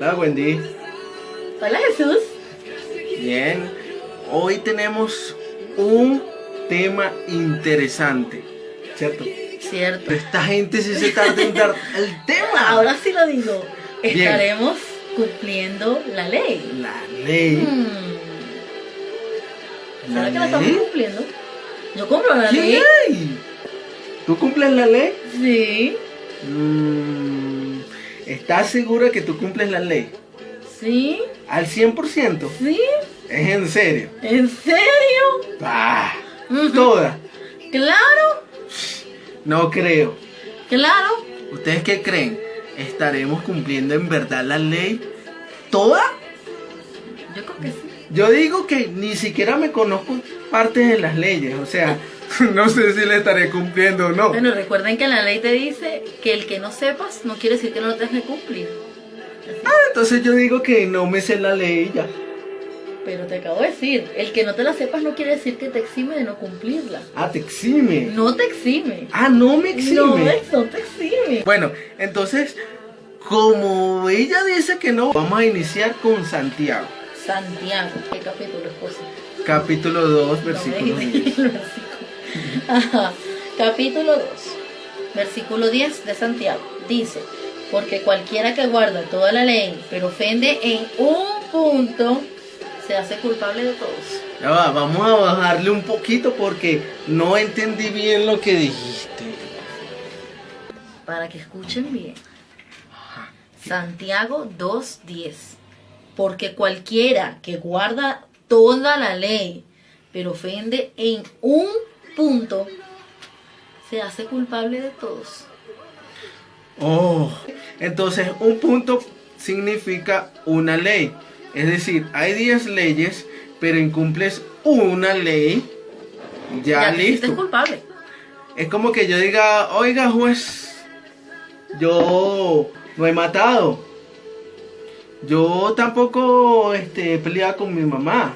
Hola Wendy. Hola Jesús. Bien. Hoy tenemos un tema interesante, ¿cierto? Cierto. Pero esta gente sí se tarda en dar el tema. Ahora sí lo digo. Bien. Estaremos cumpliendo la ley. La ley. ¿Será que la estamos cumpliendo? Yo cumplo la ¿Qué ley. ley? ¿Tú cumples la ley? Sí. ¿Estás segura que tú cumples la ley? Sí. ¿Al 100%? Sí. ¿Es en serio? ¿En serio? Ah, ¿toda? Claro. No creo. Claro. ¿Ustedes qué creen? ¿Estaremos cumpliendo en verdad la ley toda? Yo creo que sí. Yo digo que ni siquiera me conozco partes de las leyes, o sea, no sé si le estaré cumpliendo o no. Bueno, recuerden que la ley te dice que el que no sepas no quiere decir que no lo tengas que cumplir. Entonces yo digo que no me sé la ley ya. Pero te acabo de decir, el que no te la sepas no quiere decir que te exime de no cumplirla. Ah, te exime. No te exime. Ah, no me exime. No, eso te exime. Bueno, entonces, como ella dice que no, vamos a iniciar con Santiago. Santiago, ¿qué capítulo es posible? Capítulo 2, versículo 10. Ajá. Capítulo 2, versículo 10 de Santiago. Dice, porque cualquiera que guarda toda la ley, pero ofende en un punto, se hace culpable de todos. Ya va, vamos a bajarle un poquito porque no entendí bien lo que dijiste. Para que escuchen bien. Santiago 2:10. Porque cualquiera que guarda toda la ley, pero ofende en un punto, se hace culpable de todos. Oh, entonces un punto significa una ley. Es decir, hay 10 leyes, pero incumples una ley, ya te listo. hiciste culpable. Es como que yo diga, oiga juez, yo no he matado. Yo tampoco he peleado con mi mamá.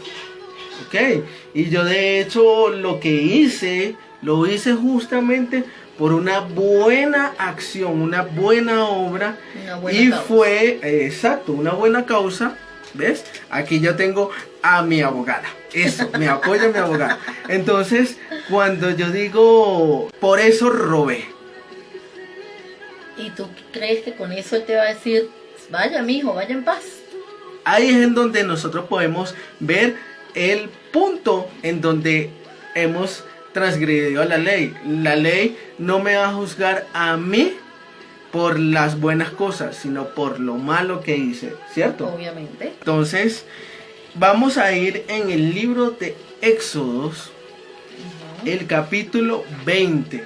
Ok. Y yo de hecho lo que hice, lo hice justamente por una buena acción, una buena obra. Una buena y causa. Fue, exacto, una buena causa. ¿Ves? Aquí yo tengo a mi abogada. Eso, me apoya mi abogada. Entonces, cuando yo digo, por eso robé. ¿Y tú crees que con eso él te va a decir, vaya mijo, vaya en paz? Ahí es en donde nosotros podemos ver el punto en donde hemos transgredido la ley. La ley no me va a juzgar a mí por las buenas cosas, sino por lo malo que hice, ¿cierto? Obviamente. Entonces, vamos a ir en el libro de Éxodos, el capítulo 20.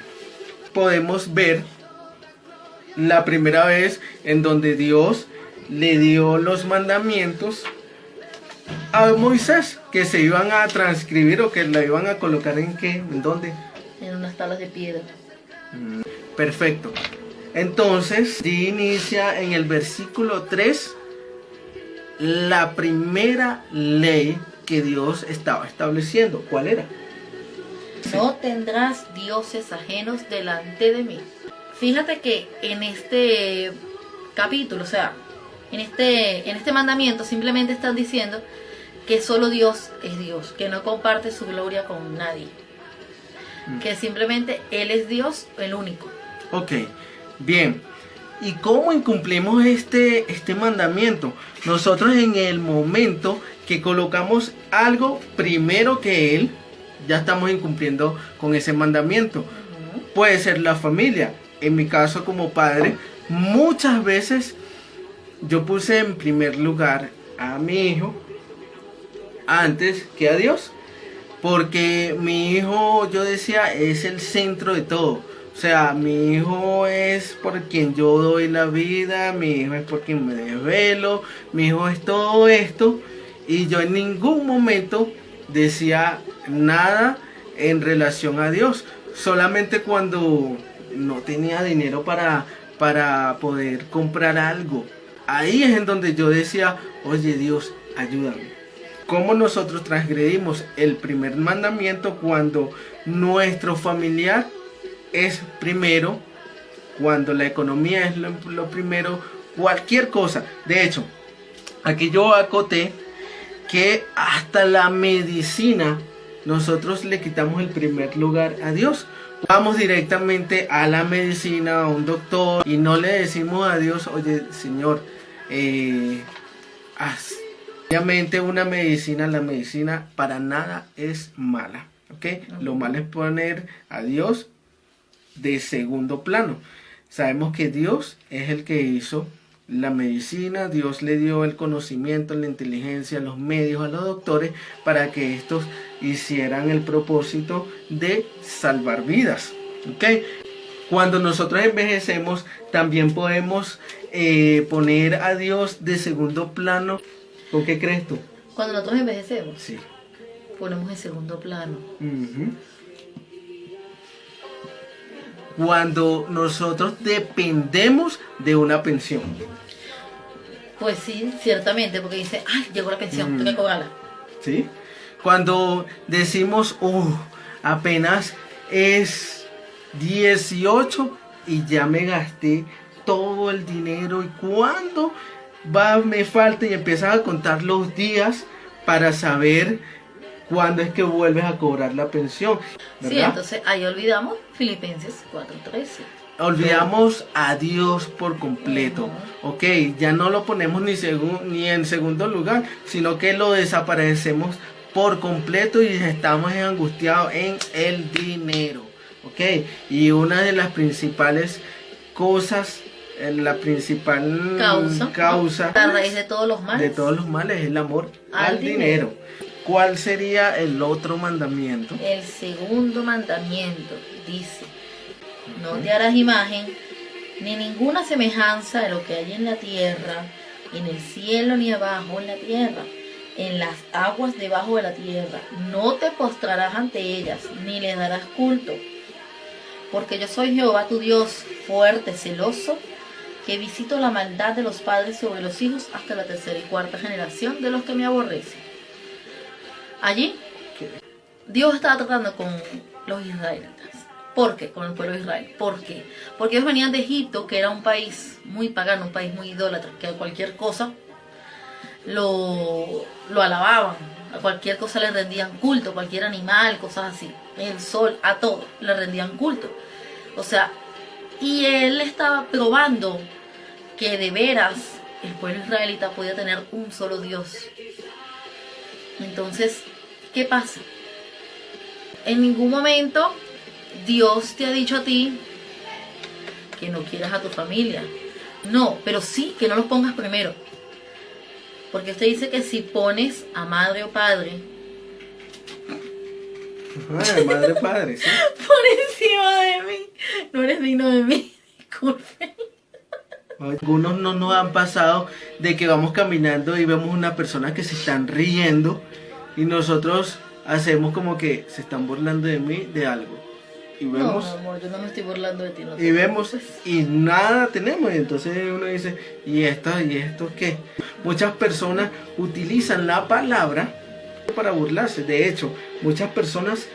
Podemos ver la primera vez en donde Dios le dio los mandamientos a Moisés, que se iban a transcribir o que la iban a colocar en qué, en dónde. En unas tablas de piedra. Perfecto. Entonces, sí inicia en el versículo 3 la primera ley que Dios estaba estableciendo. ¿Cuál era? No tendrás dioses ajenos delante de mí. Fíjate que en este capítulo, o sea, en este mandamiento simplemente están diciendo que solo Dios es Dios, que no comparte su gloria con nadie. Que simplemente Él es Dios, el único. Ok, bien. ¿Y cómo incumplimos este mandamiento? Nosotros en el momento que colocamos algo primero que Él, ya estamos incumpliendo con ese mandamiento. Puede ser la familia. En mi caso como padre, muchas veces yo puse en primer lugar a mi hijo antes que a Dios. Porque mi hijo, yo decía, es el centro de todo. O sea, mi hijo es por quien yo doy la vida, mi hijo es por quien me desvelo, mi hijo es todo esto. Y yo en ningún momento decía nada en relación a Dios. Solamente cuando no tenía dinero para poder comprar algo. Ahí es en donde yo decía, oye Dios, ayúdame. ¿Cómo nosotros transgredimos el primer mandamiento cuando nuestro familiar es primero, cuando la economía es lo primero, cualquier cosa? De hecho, aquí yo acoté que hasta la medicina nosotros le quitamos el primer lugar a Dios. Vamos directamente a la medicina, a un doctor, y no le decimos a Dios, oye, Señor, obviamente la medicina para nada es mala, ¿ok? Lo malo es poner a Dios de segundo plano. Sabemos que Dios es el que hizo la medicina, Dios le dio el conocimiento, la inteligencia, los medios a los doctores para que estos hicieran el propósito de salvar vidas, ¿ok? Cuando nosotros envejecemos, también podemos poner a Dios de segundo plano. ¿Con qué crees tú? Cuando nosotros envejecemos, Sí. ponemos en segundo plano. Ujú. Cuando nosotros dependemos de una pensión. Pues sí, ciertamente, porque dice, ay, llegó la pensión, tengo que cobrarla. ¿Sí? Cuando decimos, apenas es 18 y ya me gasté todo el dinero, y cuándo me falta, y empiezas a contar los días para saber cuándo es que vuelves a cobrar la pensión, ¿verdad? Sí, entonces ahí olvidamos Filipenses 4:13. Olvidamos a Dios por completo, ok, ya no lo ponemos ni en segundo lugar, sino que lo desaparecemos por completo y estamos angustiados en el dinero, ok. Y una de las principales cosas, la principal causa la raíz de todos los males, es el amor al dinero. ¿Cuál sería el otro mandamiento? El segundo mandamiento dice: no te harás imagen ni ninguna semejanza de lo que hay en la tierra, en el cielo, ni abajo en la tierra, en las aguas debajo de la tierra. No te postrarás ante ellas, ni les darás culto. Porque yo soy Jehová tu Dios, fuerte, celoso, que visito la maldad de los padres sobre los hijos hasta la tercera y cuarta generación de los que me aborrecen. Allí, Dios estaba tratando con los israelitas. ¿Por qué? Con el pueblo de Israel. ¿Por qué? Porque ellos venían de Egipto, que era un país muy pagano, un país muy idólatra, que a cualquier cosa lo alababan, a cualquier cosa le rendían culto, cualquier animal, cosas así, el sol, a todo le rendían culto. O sea, y él estaba probando que de veras el pueblo israelita podía tener un solo Dios. Entonces, ¿qué pasa? En ningún momento Dios te ha dicho a ti que no quieras a tu familia. No, pero sí que no los pongas primero. Porque usted dice que si pones a madre o padre Madre, padre, sí. por encima de mí, no eres digno de mí. Disculpe. Algunos no nos han pasado de que vamos caminando y vemos una persona que se están riendo y nosotros hacemos como que se están burlando de mí de algo. Y vemos, No, amor, yo no me estoy burlando de ti. No te y vemos preocupes. y nada tenemos, y entonces uno dice, ¿y esto qué? Muchas personas utilizan la palabra para burlarse. De hecho, muchas personas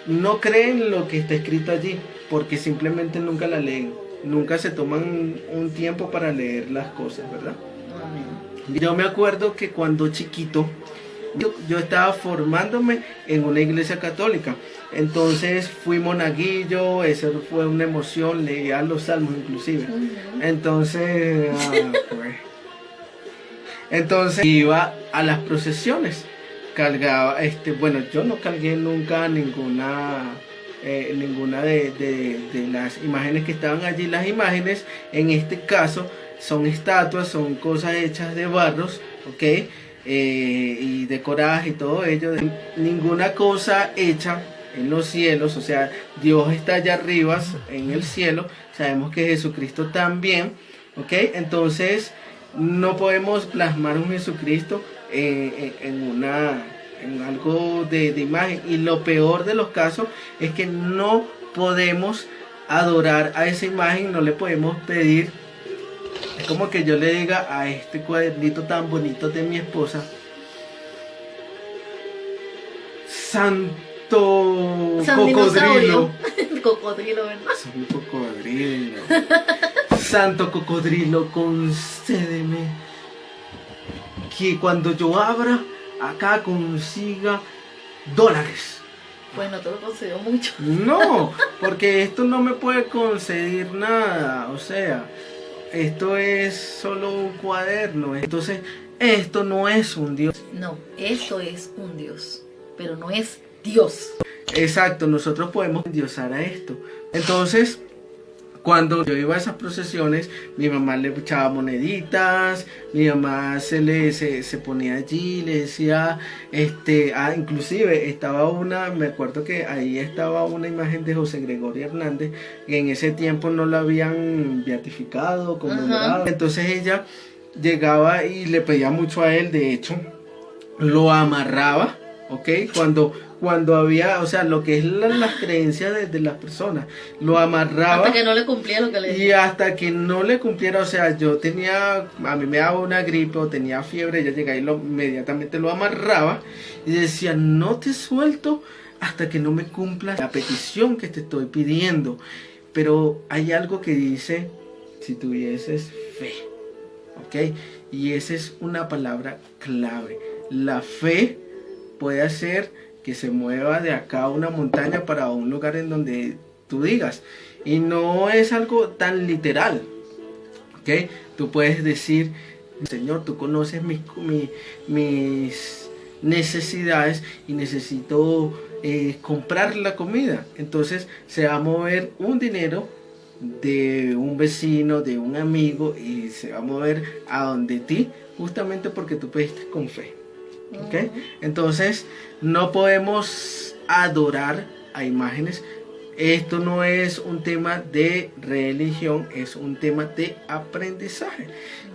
no creen lo que está escrito allí porque simplemente nunca la leen, nunca se toman un tiempo para leer las cosas, ¿verdad? Amén. Yo me acuerdo que cuando chiquito yo estaba formándome en una iglesia católica. Entonces fui monaguillo, eso fue una emoción, leía los salmos inclusive. Entonces, entonces iba a las procesiones, cargaba, bueno, yo no cargué nunca ninguna de las imágenes que estaban allí. Las imágenes, en este caso, son estatuas, son cosas hechas de barros, ¿ok? Y decoradas y todo ello. Ninguna cosa hecha en los cielos, o sea, Dios está allá arriba en el cielo, sabemos que Jesucristo también, ¿ok? Entonces no podemos plasmar un Jesucristo en algo de imagen, y lo peor de los casos es que no podemos adorar a esa imagen, no le podemos pedir. Es como que yo le diga a este cuadernito tan bonito de mi esposa: Santo Cocodrilo. Cocodrilo, ¿verdad? Santo Cocodrilo. Santo Cocodrilo, concédeme que cuando yo abra, acá consiga dólares. Pues no te lo concedió mucho. No, porque esto no me puede conceder nada, o sea, esto es solo un cuaderno, entonces esto no es un Dios. No, esto es un Dios, pero no es Dios. Exacto, nosotros podemos endiosar a esto. Entonces, cuando yo iba a esas procesiones, mi mamá le echaba moneditas, mi mamá se ponía allí, le decía, inclusive estaba me acuerdo que ahí estaba una imagen de José Gregorio Hernández, que en ese tiempo no la habían beatificado, conmemorado. Entonces ella llegaba y le pedía mucho a él, de hecho, lo amarraba, ¿ok? Cuando había, o sea, lo que es las creencias de las personas, lo amarraba. Hasta que no le cumplía lo que le decía. Y hasta que no le cumpliera, o sea, a mí me daba una gripe o tenía fiebre, ella llegaba y inmediatamente lo amarraba y decía, no te suelto hasta que no me cumpla la petición que te estoy pidiendo. Pero hay algo que dice, si tuvieses fe, ¿ok? Y esa es una palabra clave. La fe puede hacer que se mueva de acá a una montaña para un lugar en donde tú digas. Y no es algo tan literal, ¿ok? Tú puedes decir, Señor, tú conoces mis necesidades y necesito comprar la comida. Entonces se va a mover un dinero de un vecino, de un amigo, y se va a mover a donde ti, justamente porque tú pediste con fe. ¿Okay? Entonces no podemos adorar a imágenes. Esto no es un tema de religión, es un tema de aprendizaje.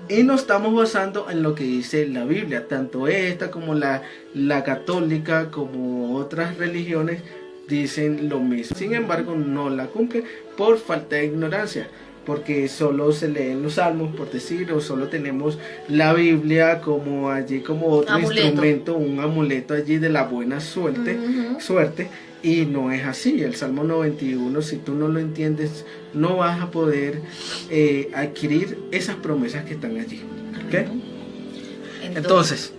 Y nos estamos basando en lo que dice la Biblia, tanto esta como la católica, como otras religiones dicen lo mismo. Sin embargo, no la cumplen por falta de ignorancia, porque solo se leen los salmos, por decir, o solo tenemos la Biblia como allí, como otro instrumento, un amuleto allí de la buena suerte, y no es así. El Salmo 91, si tú no lo entiendes, no vas a poder adquirir esas promesas que están allí. ¿Okay? Entonces,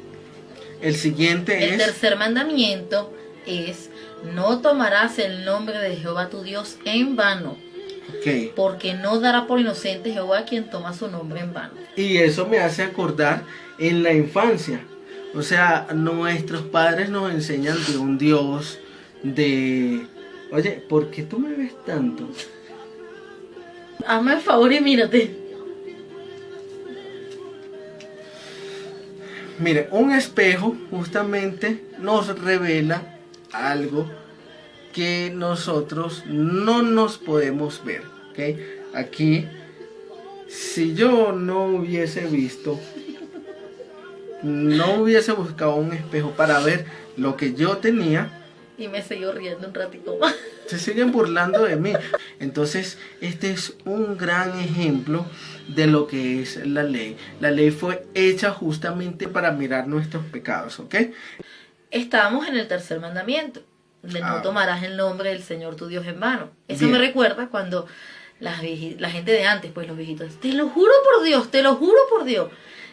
el siguiente el tercer mandamiento es, no tomarás el nombre de Jehová tu Dios en vano. Okay. Porque no dará por inocente Jehová quien toma su nombre en vano. Y eso me hace acordar en la infancia. O sea, nuestros padres nos enseñan de un Dios oye, ¿por qué tú me ves tanto? Hazme el favor y mírate. Mire, un espejo justamente nos revela algo que nosotros no nos podemos ver, ¿ok? Aquí, si yo no hubiese buscado un espejo para ver lo que yo tenía, y me siguió riendo un ratito más. Se siguen burlando de mí. Entonces, este es un gran ejemplo de lo que es la ley. La ley fue hecha justamente para mirar nuestros pecados, ¿ok? Estábamos en el tercer mandamiento, de no tomarás el nombre del Señor tu Dios en vano. Eso Bien. me recuerda cuando la gente de antes, pues los viejitos, te lo juro por Dios, te lo juro por Dios.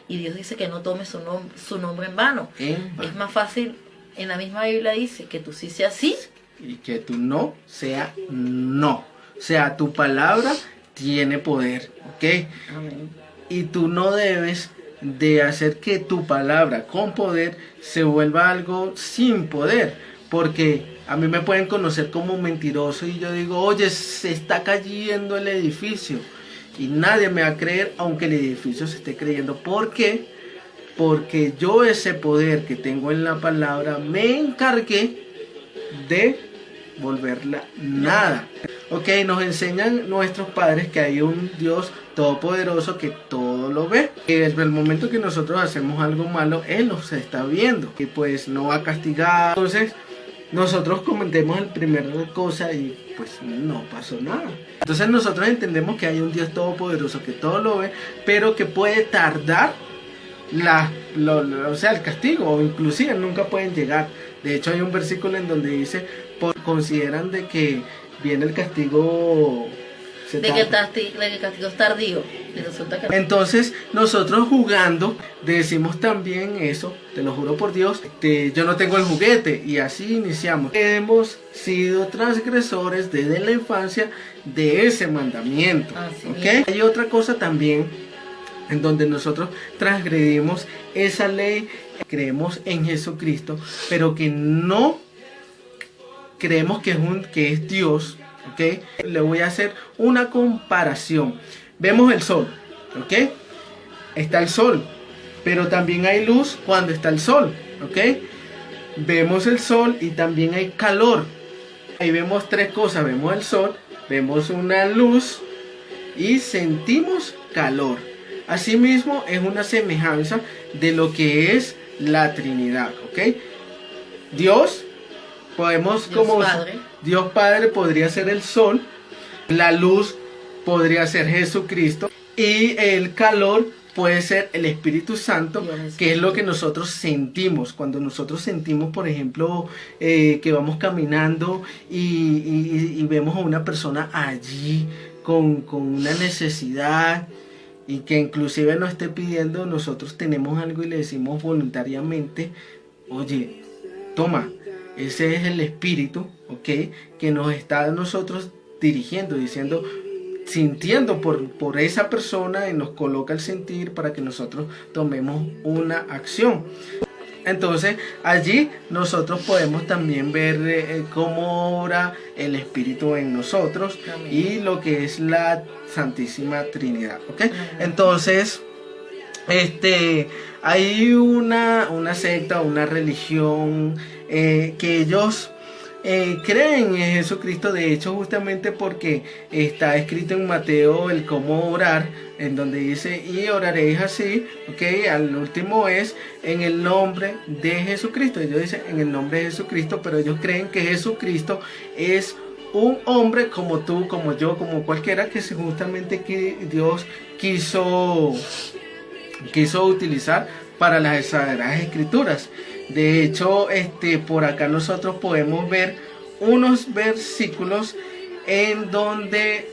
Y Dios dice que no tomes su nombre en vano. Es más fácil, en la misma Biblia dice que tú sí seas sí. Y que tu no sea no. O sea, tu palabra tiene poder, ¿ok? Amén. Y tú no debes de hacer que tu palabra con poder se vuelva algo sin poder. Porque a mí me pueden conocer como mentiroso y yo digo, oye, se está cayendo el edificio. Y nadie me va a creer aunque el edificio se esté creyendo. ¿Por qué? Porque yo ese poder que tengo en la palabra me encargué de volverla nada. Ok, nos enseñan nuestros padres que hay un Dios todopoderoso que todo lo ve. Que desde el momento que nosotros hacemos algo malo, Él nos está viendo. Y pues no va a castigar. Entonces, nosotros cometemos el primer cosa y pues no pasó nada. Entonces nosotros entendemos que hay un Dios todopoderoso que todo lo ve, pero que puede tardar el castigo, o inclusive nunca pueden llegar. De hecho hay un versículo en donde dice, consideran de que viene el castigo, de que el castigo es tardío. Y resulta que Entonces nosotros jugando decimos también eso, te lo juro por Dios, yo no tengo el juguete, y así iniciamos. Hemos sido transgresores desde la infancia de ese mandamiento. Así ¿Ok? es. Hay otra cosa también en donde nosotros transgredimos esa ley, creemos en Jesucristo, pero que no creemos que es Dios. ¿Ok? Le voy a hacer una comparación. Vemos el sol, ¿ok? Está el sol, pero también hay luz cuando está el sol, ¿ok? Vemos el sol y también hay calor. Ahí vemos tres cosas, vemos el sol, vemos una luz y sentimos calor. Asimismo es una semejanza de lo que es la Trinidad, ¿ok? Dios, podemos Dios como Padre. Dios Padre podría ser el sol, la luz podría ser Jesucristo y el calor puede ser el Espíritu Santo, que es lo que nosotros sentimos. Cuando nosotros sentimos, por ejemplo, que vamos caminando y vemos a una persona allí con una necesidad y que inclusive nos esté pidiendo, nosotros tenemos algo y le decimos voluntariamente, oye, toma, ese es el Espíritu, ¿ok? Que nos está a nosotros dirigiendo, diciendo, sintiendo por esa persona, y nos coloca el sentir para que nosotros tomemos una acción. Entonces allí nosotros podemos también ver cómo obra el Espíritu en nosotros. Amén. Y lo que es la Santísima Trinidad, ¿ok? Amén. Entonces hay una secta, una religión que ellos creen en Jesucristo. De hecho, justamente porque está escrito en Mateo el cómo orar, en donde dice, y oraréis así, ok, al último es en el nombre de Jesucristo. Ellos dicen en el nombre de Jesucristo, pero ellos creen que Jesucristo es un hombre como tú, como yo, como cualquiera, que justamente que Dios quiso utilizar para las Sagradas Escrituras. De hecho, por acá nosotros podemos ver unos versículos en donde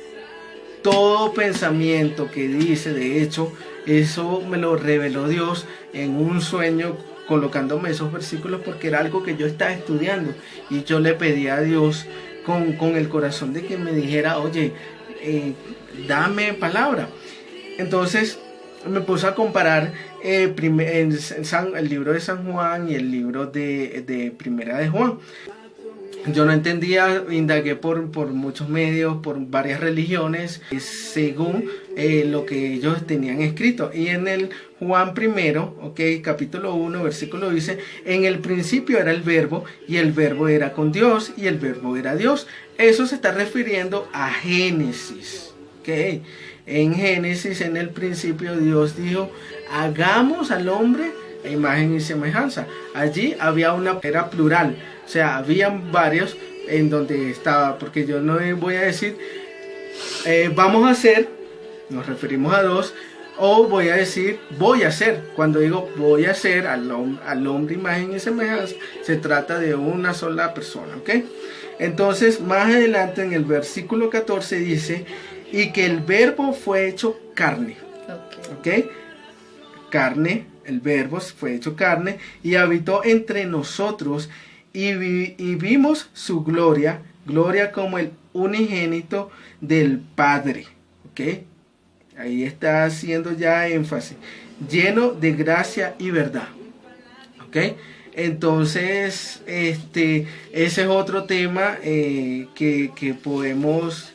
todo pensamiento que dice, de hecho, eso me lo reveló Dios en un sueño, colocándome esos versículos, porque era algo que yo estaba estudiando y yo le pedí a Dios con el corazón de que me dijera, oye, dame palabra. Entonces me puse a comparar el libro de San Juan y el libro de Primera de Juan. Yo no entendía, indagué por muchos medios, por varias religiones, según lo que ellos tenían escrito. Y en el Juan primero, capítulo 1, versículo dice, en el principio era el verbo, y el verbo era con Dios, y el verbo era Dios. Eso se está refiriendo a Génesis, ¿ok? En Génesis, en el principio, Dios dijo, hagamos al hombre a imagen y semejanza. Allí había era plural, o sea, habían varios en donde estaba, porque yo no voy a decir, vamos a hacer, nos referimos a dos, o voy a decir, voy a hacer. Cuando digo voy a hacer al hombre imagen y semejanza, se trata de una sola persona, ¿ok? Entonces, más adelante en el versículo 14 dice, y que el verbo fue hecho carne. ¿Ok? Carne, el verbo fue hecho carne y habitó entre nosotros y vimos su gloria, gloria como el unigénito del Padre. ¿Ok? Ahí está haciendo ya énfasis. Lleno de gracia y verdad. ¿Ok? Entonces, ese es otro tema que podemos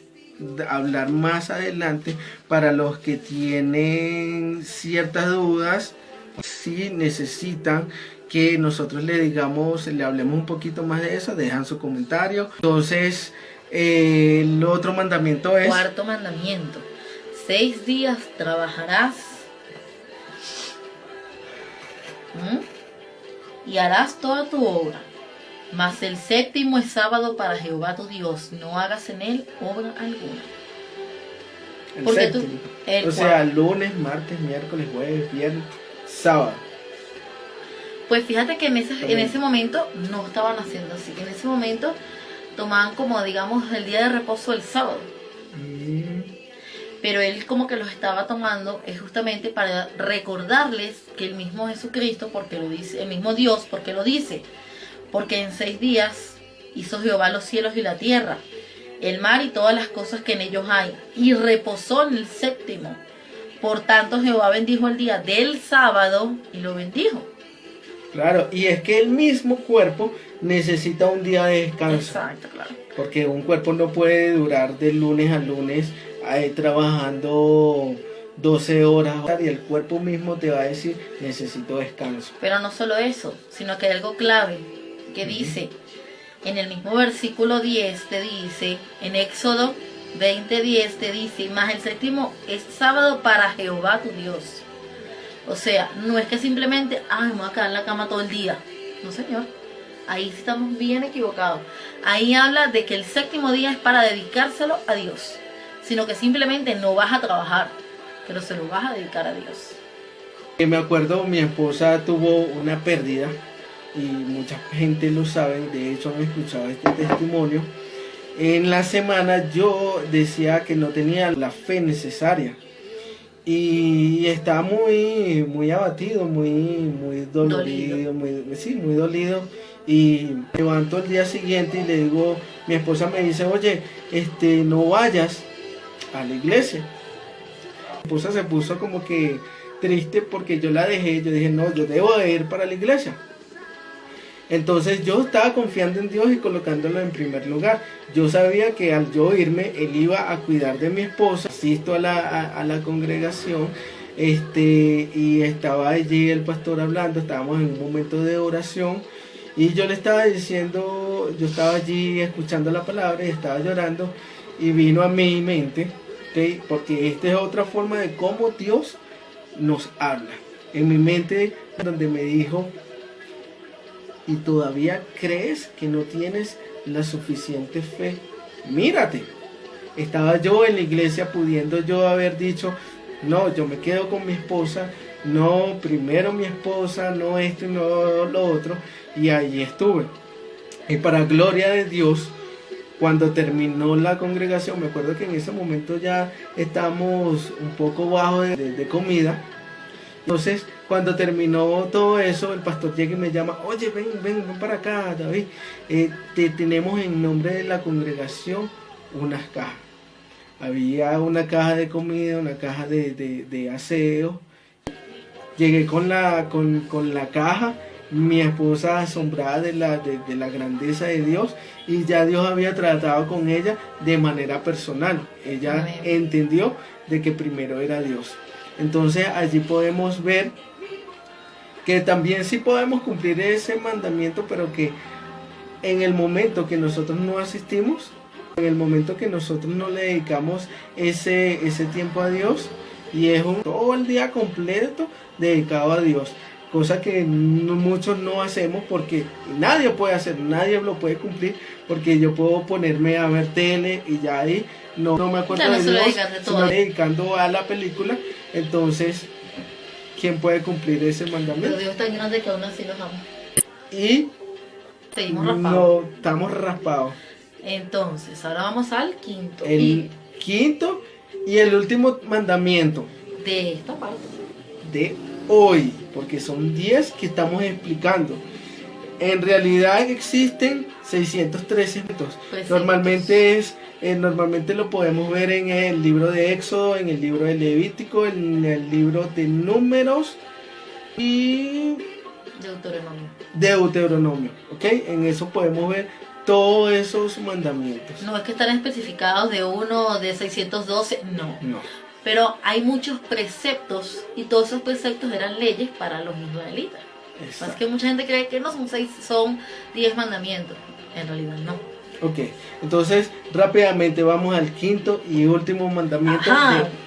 hablar más adelante para los que tienen ciertas dudas, si necesitan que nosotros le hablemos un poquito más de eso, dejan su comentario. Entonces, el otro mandamiento es... Cuarto mandamiento: 6 días trabajarás y harás toda tu obra, mas el séptimo es sábado para Jehová tu Dios, no hagas en él obra alguna. Porque o sea, lunes, martes, miércoles, jueves, viernes, sábado. Pues fíjate que en ese momento no estaban haciendo así. En ese momento tomaban como, digamos, el día de reposo el sábado. pero él como que los estaba tomando es justamente para recordarles que el mismo Jesucristo, porque lo dice, el mismo Dios, porque lo dice, porque en 6 días hizo Jehová los cielos y la tierra, el mar y todas las cosas que en ellos hay, y reposó en el 7º. Por tanto Jehová bendijo el día del sábado y lo bendijo. Claro, y es que el mismo cuerpo necesita un día de descanso. Exacto, claro. Porque un cuerpo no puede durar de lunes a lunes trabajando 12 horas y el cuerpo mismo te va a decir necesito descanso. Pero no solo eso, sino que hay algo clave que dice, en el mismo versículo 10 te dice, en Éxodo 20:10 te dice, mas el 7º es sábado para Jehová tu Dios. O sea, no es que simplemente, me voy a quedar en la cama todo el día. No, señor. Ahí sí estamos bien equivocados. Ahí habla de que el 7º día es para dedicárselo a Dios. Sino que simplemente no vas a trabajar, pero se lo vas a dedicar a Dios. Me acuerdo, mi esposa tuvo una pérdida y mucha gente lo sabe, de hecho han escuchado este testimonio. En la semana yo decía que no tenía la fe necesaria. Y estaba muy abatido, muy dolorido, muy dolido. Y me levanto el día siguiente y le digo, mi esposa me dice, oye, no vayas a la iglesia. Mi esposa se puso como que triste porque yo la dejé, yo dije, no, yo debo de ir para la iglesia. Entonces yo estaba confiando en Dios y colocándolo en primer lugar. Yo sabía que al yo irme, Él iba a cuidar de mi esposa. Asisto a la congregación y estaba allí el pastor hablando, estábamos en un momento de oración y yo le estaba diciendo, yo estaba allí escuchando la palabra y estaba llorando y vino a mi mente, ¿okay? Porque esta es otra forma de cómo Dios nos habla. En mi mente donde me dijo, ¿y todavía crees que no tienes la suficiente fe? Mírate. Estaba yo en la iglesia pudiendo yo haber dicho, no, yo me quedo con mi esposa, no, primero mi esposa, no esto y no lo otro. Y allí estuve. Y para gloria de Dios, cuando terminó la congregación, me acuerdo que en ese momento ya estábamos un poco bajos de comida. Entonces, cuando terminó todo eso, el pastor llega y me llama, oye, ven para acá, David, te tenemos en nombre de la congregación unas cajas. Había una caja de comida, una caja de aseo. Llegué con la caja, mi esposa asombrada de la grandeza de Dios, y ya Dios había tratado con ella de manera personal. Ella entendió de que primero era Dios. Entonces allí podemos ver que también sí podemos cumplir ese mandamiento, pero que en el momento que nosotros no asistimos, en el momento que nosotros no le dedicamos ese tiempo a Dios, y es todo el día completo dedicado a Dios, cosa que muchos no hacemos porque nadie puede hacer, nadie lo puede cumplir, porque yo puedo ponerme a ver tele y ya ahí no me acuerdo de Dios, sino dedicando a la película. Entonces, ¿quién puede cumplir ese mandamiento? Pero Dios es tan grande que aún así nos ama. Y seguimos raspados. No, estamos raspados. Entonces, ahora vamos al quinto. Quinto y el último mandamiento. De esta parte. De hoy, porque son 10 que estamos explicando. En realidad existen 613 mitos. Pues Normalmente lo podemos ver en el libro de Éxodo, en el libro de Levítico, en el libro de Números y Deuteronomio, ¿ok? En eso podemos ver todos esos mandamientos. No es que están especificados de uno o de 612, no. Pero hay muchos preceptos y todos esos preceptos eran leyes para los israelitas. Es que mucha gente cree que no son 10 mandamientos. En realidad no. Ok, entonces rápidamente vamos al quinto y último mandamiento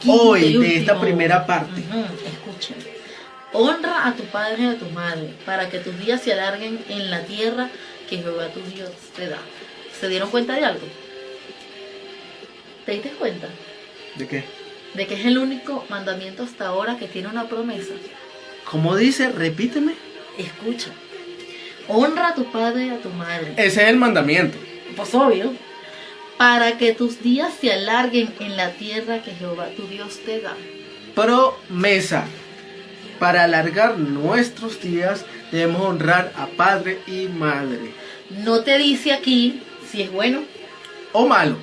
de esta primera parte. Escuchen. Honra a tu padre y a tu madre, para que tus días se alarguen en la tierra que Jehová tu Dios te da. ¿Se dieron cuenta de algo? ¿Te diste cuenta? ¿De qué? De que es el único mandamiento hasta ahora que tiene una promesa. ¿Cómo dice? Repíteme. Escucha. Honra a tu padre y a tu madre. Ese es el mandamiento. Pues obvio. para que tus días se alarguen en la tierra que Jehová tu Dios te da. Promesa. Para alargar nuestros días debemos honrar a padre y madre. No te dice aquí si es bueno, O malo.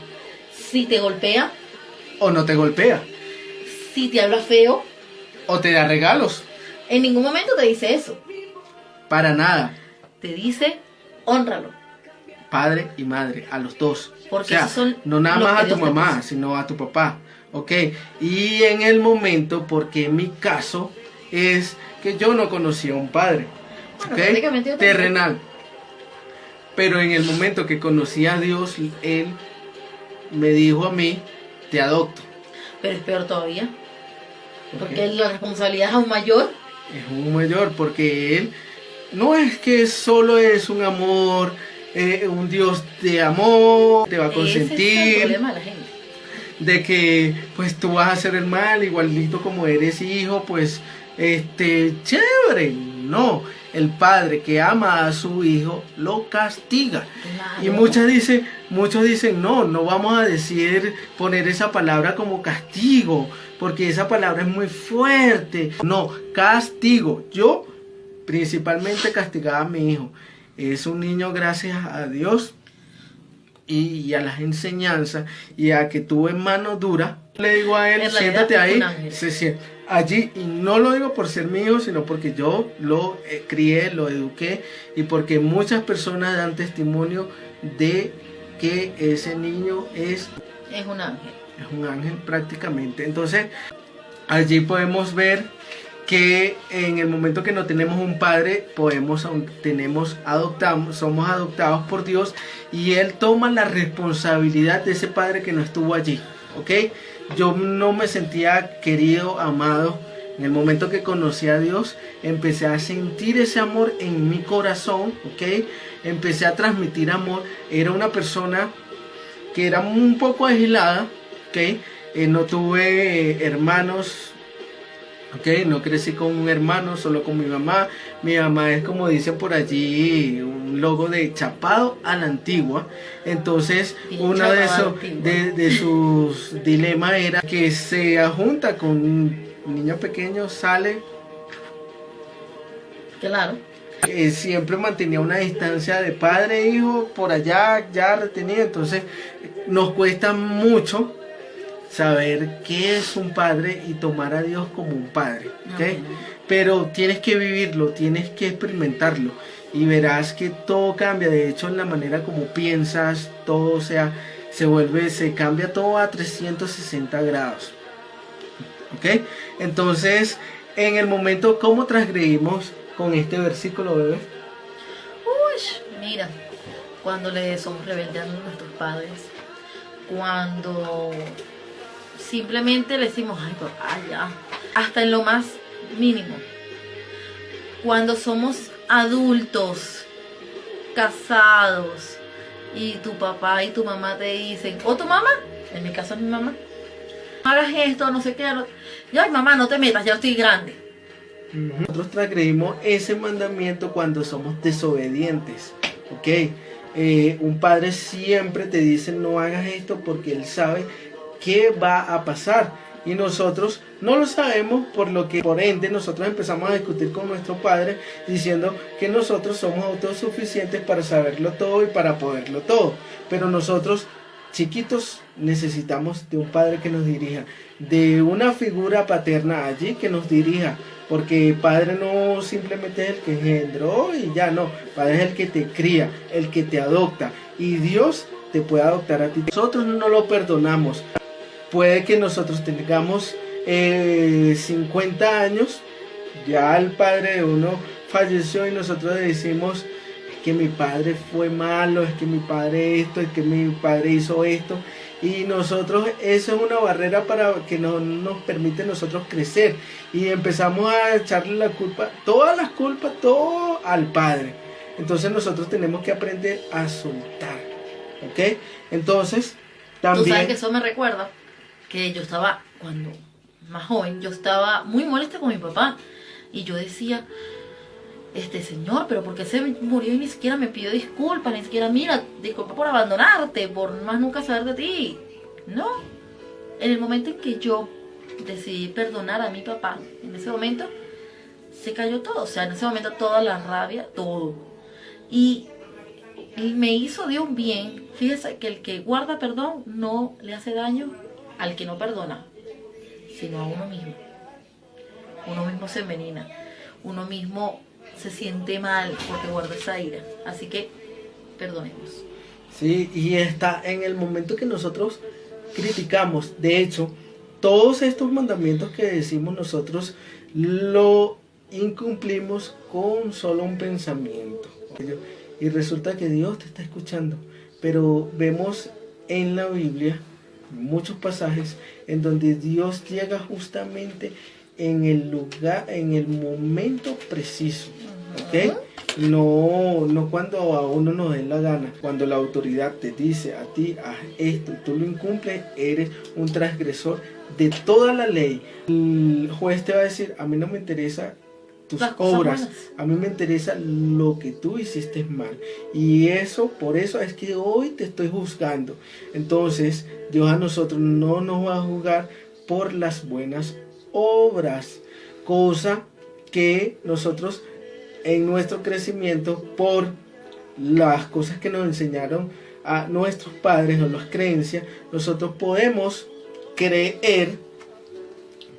si te golpea, O no te golpea. si te habla feo. O te da regalos. En ningún momento te dice eso. Para nada. Te dice, hónralo. Padre y madre, a los dos. Porque o sea, esos son no nada los más que a tu Dios te mamá, puso. sino a tu papá. Ok. Y en el momento, porque en mi caso es que yo no conocía a un padre. Bueno, ¿Ok? prácticamente yo tampoco. Terrenal. Pero en el momento que conocí a Dios, Él me dijo a mí, te adopto. Pero es peor todavía. ¿Ok? Porque la responsabilidad es aún mayor. Es un mayor, porque Él no es que solo es un amor, un Dios de amor, te va a Ese es el consentir, problema de la gente. de que pues tú vas a hacer el mal, igualito como eres hijo, pues chévere. No, el padre que ama a su hijo lo castiga. Claro. Y muchos dicen, no vamos a decir, poner esa palabra como castigo, porque esa palabra es muy fuerte. No, castigo. Yo principalmente castigaba a mi hijo. Es un niño, gracias a Dios y a las enseñanzas y a que tuve mano dura. Le digo a él, En realidad siéntate es ahí, un ángel. se sienta allí, y no lo digo por ser mi hijo, sino porque yo lo crié, lo eduqué, y porque muchas personas dan testimonio de que ese niño es Es un ángel. un ángel prácticamente. Entonces allí podemos ver que en el momento que no tenemos un padre, somos adoptados por Dios, y Él toma la responsabilidad de ese padre que no estuvo allí. ¿Ok? Yo no me sentía querido, amado. En el momento que conocí a Dios, empecé a sentir ese amor en mi corazón. ¿Ok? Empecé a transmitir amor. Era una persona que era un poco aislada. ¿Ok? No tuve hermanos. ¿Ok? No crecí con un hermano, solo con mi mamá. Mi mamá es, como dicen por allí, un logo de chapado a la antigua. Entonces, Bien uno chapado de, a la esos, antigua. de sus dilemas era que se junta con un niño pequeño, sale, Claro. siempre mantenía una distancia de padre e hijo, por allá ya retenido. Entonces, nos cuesta mucho saber qué es un padre y tomar a Dios como un padre, ¿ok? Amén. Pero tienes que vivirlo, tienes que experimentarlo, y verás que todo cambia. De hecho, en la manera como piensas, todo, o sea, se cambia todo a 360 grados, ¿ok? Entonces, en el momento, ¿cómo transgredimos con este versículo, bebé? Uy, mira, cuando le somos rebeldes a nuestros padres, cuando simplemente le decimos, ay, papá, ya, hasta en lo más mínimo. Cuando somos adultos, casados, y tu papá y tu mamá te dicen, o tu mamá, en mi caso es mi mamá, no hagas esto, no sé qué, yo, ay, mamá, no te metas, ya estoy grande. Nosotros transgredimos ese mandamiento cuando somos desobedientes, ¿ok? Un padre siempre te dice, no hagas esto, porque él sabe qué va a pasar, y nosotros no lo sabemos, por ende nosotros empezamos a discutir con nuestro padre diciendo que nosotros somos autosuficientes para saberlo todo y para poderlo todo. Pero nosotros, chiquitos, necesitamos de un padre que nos dirija, de una figura paterna allí que nos dirija, porque padre no simplemente es el que engendró y ya, no, padre es el que te cría, el que te adopta, y Dios te puede adoptar a ti. Nosotros no lo perdonamos. Puede que nosotros tengamos 50 años, ya el padre de uno falleció, y nosotros decimos, es que mi padre fue malo, es que mi padre esto, es que mi padre hizo esto, y nosotros, eso es una barrera para que no nos permite nosotros crecer, y empezamos a echarle la culpa, todas las culpas, todo al padre. Entonces nosotros tenemos que aprender a soltar, ¿ok? Entonces, también... Tú sabes que eso me recuerda que yo estaba, cuando más joven, yo estaba muy molesta con mi papá. Y yo decía, Señor, pero ¿por qué se murió y ni siquiera me pidió disculpas? Ni siquiera, mira, disculpa por abandonarte, por más nunca saber de ti. No. En el momento en que yo decidí perdonar a mi papá, en ese momento se cayó todo. O sea, en ese momento toda la rabia, todo. Y me hizo Dios un bien. Fíjese que el que guarda perdón no le hace daño al que no perdona, sino a uno mismo. Uno mismo se envenena. Uno mismo se siente mal porque guarda esa ira. Así que perdonemos. Sí, y está en el momento que nosotros criticamos. De hecho, todos estos mandamientos que decimos nosotros lo incumplimos con solo un pensamiento. Y resulta que Dios te está escuchando. Pero vemos en la Biblia muchos pasajes en donde Dios llega justamente en el lugar, en el momento preciso. ¿Ok? No cuando a uno nos dé la gana. Cuando la autoridad te dice a ti, haz esto, tú lo incumples, eres un transgresor de toda la ley. El juez te va a decir, a mí no me interesa tus obras, a mí me interesa lo que tú hiciste mal. Y eso, por eso es que hoy te estoy juzgando. Entonces, Dios a nosotros no nos va a juzgar por las buenas obras, cosa que nosotros en nuestro crecimiento, por las cosas que nos enseñaron a nuestros padres o las creencias, nosotros podemos creer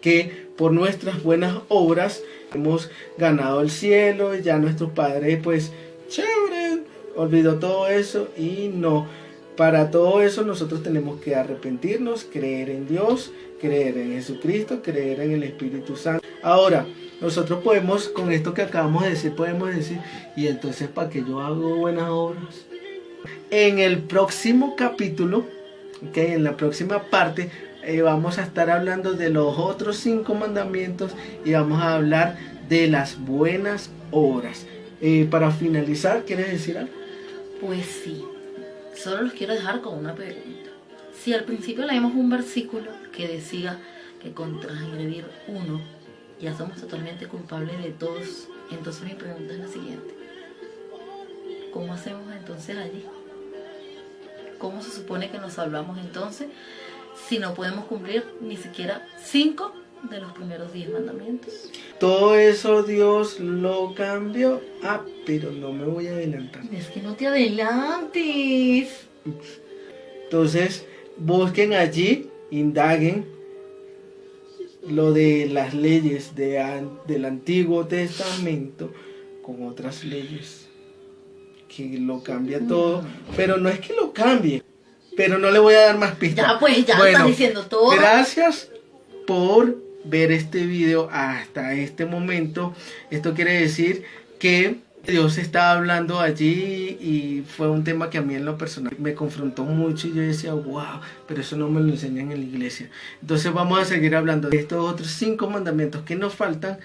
que por nuestras buenas obras hemos ganado el cielo. Ya nuestros padres, pues, chévere, olvidó todo eso. Y no, para todo eso nosotros tenemos que arrepentirnos, creer en Dios, creer en Jesucristo, creer en el Espíritu Santo. Ahora, nosotros podemos, con esto que acabamos de decir, podemos decir, y entonces, ¿para qué yo hago buenas obras? En el próximo capítulo, okay, en la próxima parte, vamos a estar hablando de los otros 5 mandamientos y vamos a hablar de las buenas obras. Para finalizar, ¿quieres decir algo? Pues sí, solo los quiero dejar con una pregunta. Si al principio leemos un versículo que decía que con transgredir uno ya somos totalmente culpables de todos, entonces mi pregunta es la siguiente: ¿cómo hacemos entonces allí? ¿Cómo se supone que nos salvamos entonces si no podemos cumplir ni siquiera 5 de los primeros 10 mandamientos? Todo eso Dios lo cambió. Pero no me voy a adelantar. Es que no te adelantes. Entonces, busquen allí, indaguen lo de las leyes del Antiguo Testamento con otras leyes que lo cambia todo. Pero no es que lo cambie, pero no le voy a dar más pistas. Ya pues, ya estás diciendo todo. Gracias por ver este video hasta este momento. Esto quiere decir que Dios estaba hablando allí y fue un tema que a mí en lo personal me confrontó mucho y yo decía, wow, pero eso no me lo enseñan en la iglesia. Entonces vamos a seguir hablando de estos otros 5 mandamientos que nos faltan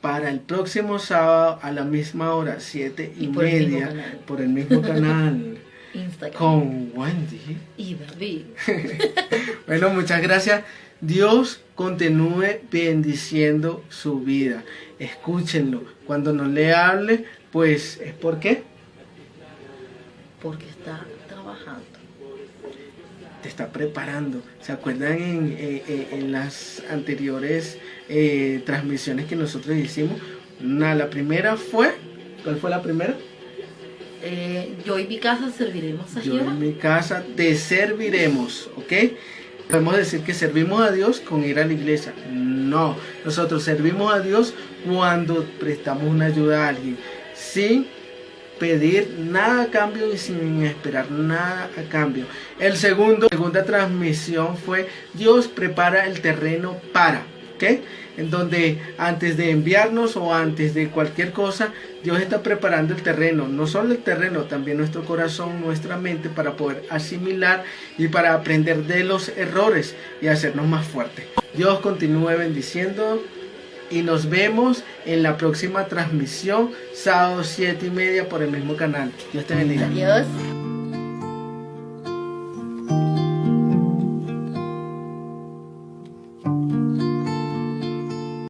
para el próximo sábado a la misma hora, 7:30, por el mismo canal. Instagram. Con Wendy y David. Bueno, muchas gracias. Dios continúe bendiciendo su vida. Escúchenlo. Cuando no le hable, pues es ¿por qué? Porque está trabajando. Te está preparando. ¿Se acuerdan en las anteriores transmisiones que nosotros hicimos? La primera fue, ¿cuál fue la primera? Yo y mi casa serviremos a Yo Jehová. en mi casa te serviremos, ¿ok? Podemos decir que servimos a Dios con ir a la iglesia. No, nosotros servimos a Dios cuando prestamos una ayuda a alguien, sin pedir nada a cambio y sin esperar nada a cambio. La segunda transmisión fue Dios prepara el terreno para, ¿ok? En donde antes de enviarnos o antes de cualquier cosa, Dios está preparando el terreno, no solo el terreno, también nuestro corazón, nuestra mente, para poder asimilar y para aprender de los errores y hacernos más fuertes. Dios continúe bendiciendo y nos vemos en la próxima transmisión, sábado 7:30 por el mismo canal. Dios te bendiga. Adiós.